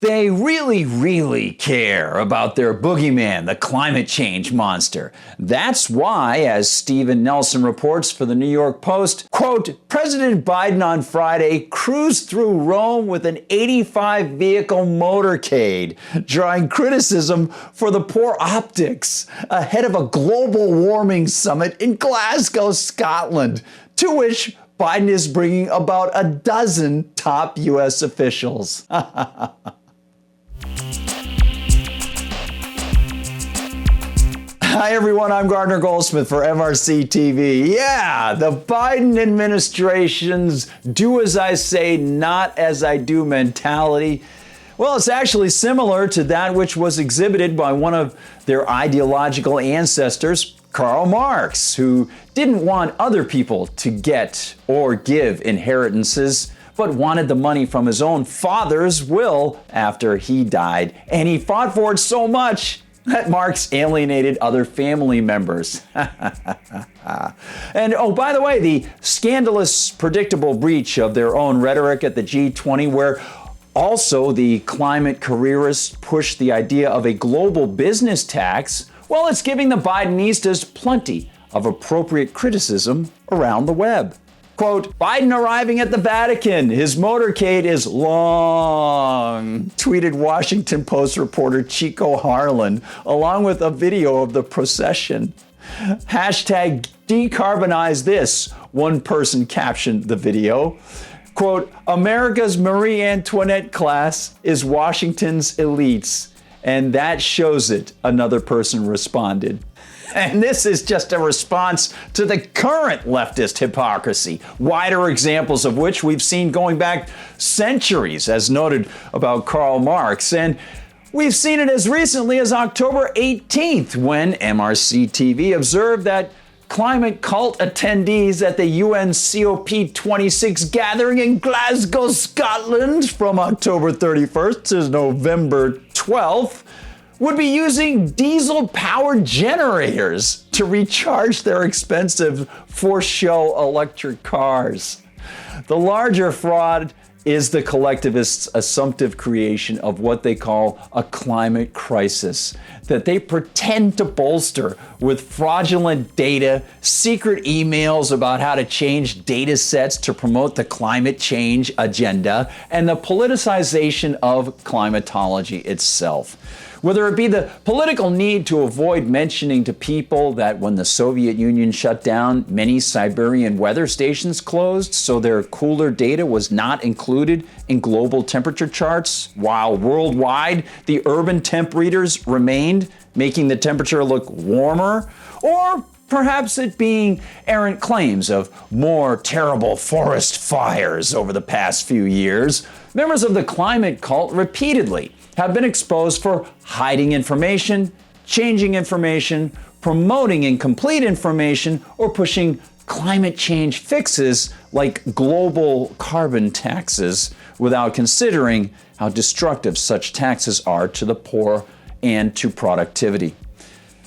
They really care about their boogeyman, the climate change monster. That's why, as Stephen Nelson reports for the New York Post, quote, President Biden on Friday cruised through Rome with an 85-vehicle motorcade, drawing criticism for the poor optics ahead of a global warming summit in Glasgow, Scotland, to which Biden is bringing about a dozen top U.S. officials. Hi everyone, I'm Gardner Goldsmith for MRC TV. Yeah, the Biden administration's do as I say, not as I do mentality. Well, it's actually similar to that which was exhibited by one of their ideological ancestors, Karl Marx, who didn't want other people to get or give inheritances, but wanted the money from his own father's will after he died. And he fought for it so much that Marx alienated other family members. And oh, by the way, the scandalous, predictable breach of their own rhetoric at the G-20, where also the climate careerists pushed the idea of a global business tax, well, it's giving the Bidenistas plenty of appropriate criticism around the web. Quote, Biden arriving at the Vatican. His motorcade is long, tweeted Washington Post reporter Chico Harlan, along with a video of the procession. Hashtag decarbonize this, one person captioned the video. Quote, America's Marie Antoinette class is Washington's elites, and that shows it, another person responded. And this is just a response to the current leftist hypocrisy, wider examples of which we've seen going back centuries, as noted about Karl Marx. And we've seen it as recently as October 18th, when MRCTV observed that climate cult attendees at the UN COP26 gathering in Glasgow, Scotland from October 31st to November 12th would be using diesel-powered generators to recharge their expensive for-show electric cars. The larger fraud is the collectivists' assumptive creation of what they call a climate crisis that they pretend to bolster with fraudulent data, secret emails about how to change data sets to promote the climate change agenda, and the politicization of climatology itself. Whether it be the political need to avoid mentioning to people that when the Soviet Union shut down, many Siberian weather stations closed, so their cooler data was not included in global temperature charts, while worldwide the urban temp readers remained, making the temperature look warmer, or perhaps it being errant claims of more terrible forest fires over the past few years. Members of the climate cult repeatedly have been exposed for hiding information, changing information, promoting incomplete information, or pushing climate change fixes like global carbon taxes without considering how destructive such taxes are to the poor and to productivity.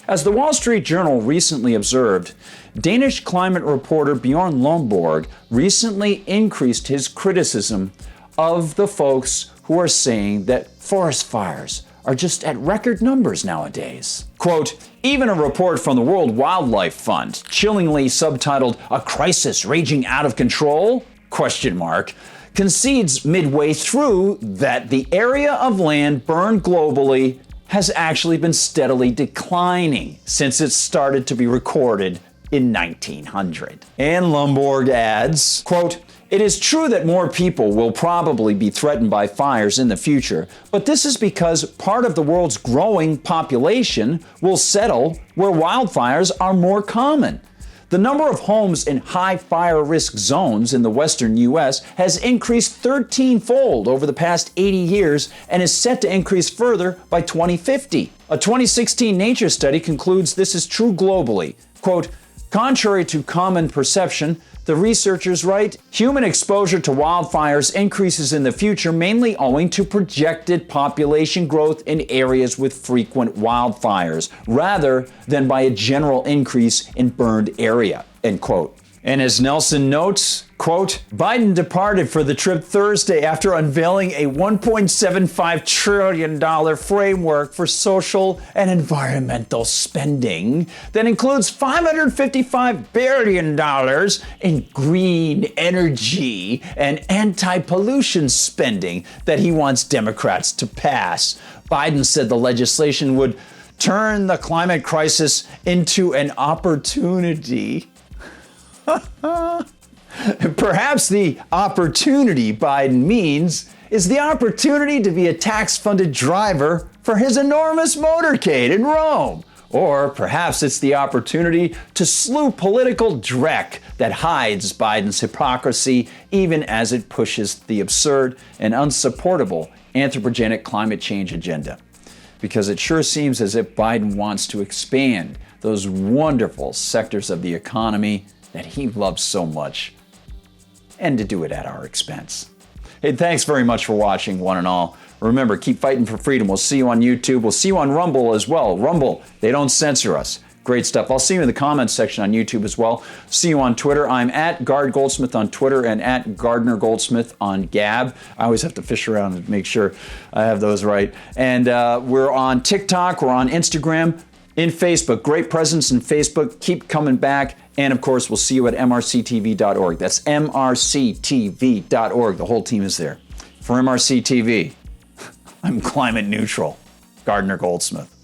As the Wall Street Journal recently observed, Danish climate reporter Bjorn Lomborg recently increased his criticism of the folks who are saying that forest fires are just at record numbers nowadays. Quote, even a report from the World Wildlife Fund, chillingly subtitled, A Crisis Raging Out of Control, question mark, concedes midway through that the area of land burned globally has actually been steadily declining since it started to be recorded in 1900. And Lomborg adds, quote, it is true that more people will probably be threatened by fires in the future, but this is because part of the world's growing population will settle where wildfires are more common. The number of homes in high fire risk zones in the western U.S. has increased 13-fold over the past 80 years and is set to increase further by 2050. A 2016 Nature study concludes this is true globally. Quote, contrary to common perception, the researchers write, human exposure to wildfires increases in the future mainly owing to projected population growth in areas with frequent wildfires, rather than by a general increase in burned area, end quote. And as Nelson notes, quote, Biden departed for the trip Thursday after unveiling a $1.75 trillion framework for social and environmental spending that includes $555 billion in green energy and anti-pollution spending that he wants Democrats to pass. Biden said the legislation would turn the climate crisis into an opportunity. Perhaps the opportunity Biden means is the opportunity to be a tax-funded driver for his enormous motorcade in Rome. Or perhaps it's the opportunity to slew political dreck that hides Biden's hypocrisy even as it pushes the absurd and unsupportable anthropogenic climate change agenda. Because it sure seems as if Biden wants to expand those wonderful sectors of the economy that he loves so much, and to do it at our expense. Hey, thanks very much for watching, one and all. Remember, keep fighting for freedom. We'll see you on YouTube. We'll see you on Rumble as well. Rumble, they don't censor us. Great stuff. I'll see you in the comments section on YouTube as well. See you on Twitter. I'm at Gard Goldsmith on Twitter and at Gardner Goldsmith on Gab. I always have to fish around and make sure I have those right. And we're on TikTok. We're on Instagram. In Facebook. Great presence in Facebook. Keep coming back. And of course, we'll see you at MRCTV.org. That's MRCTV.org. The whole team is there. For MRC TV, I'm climate neutral, Gardner Goldsmith.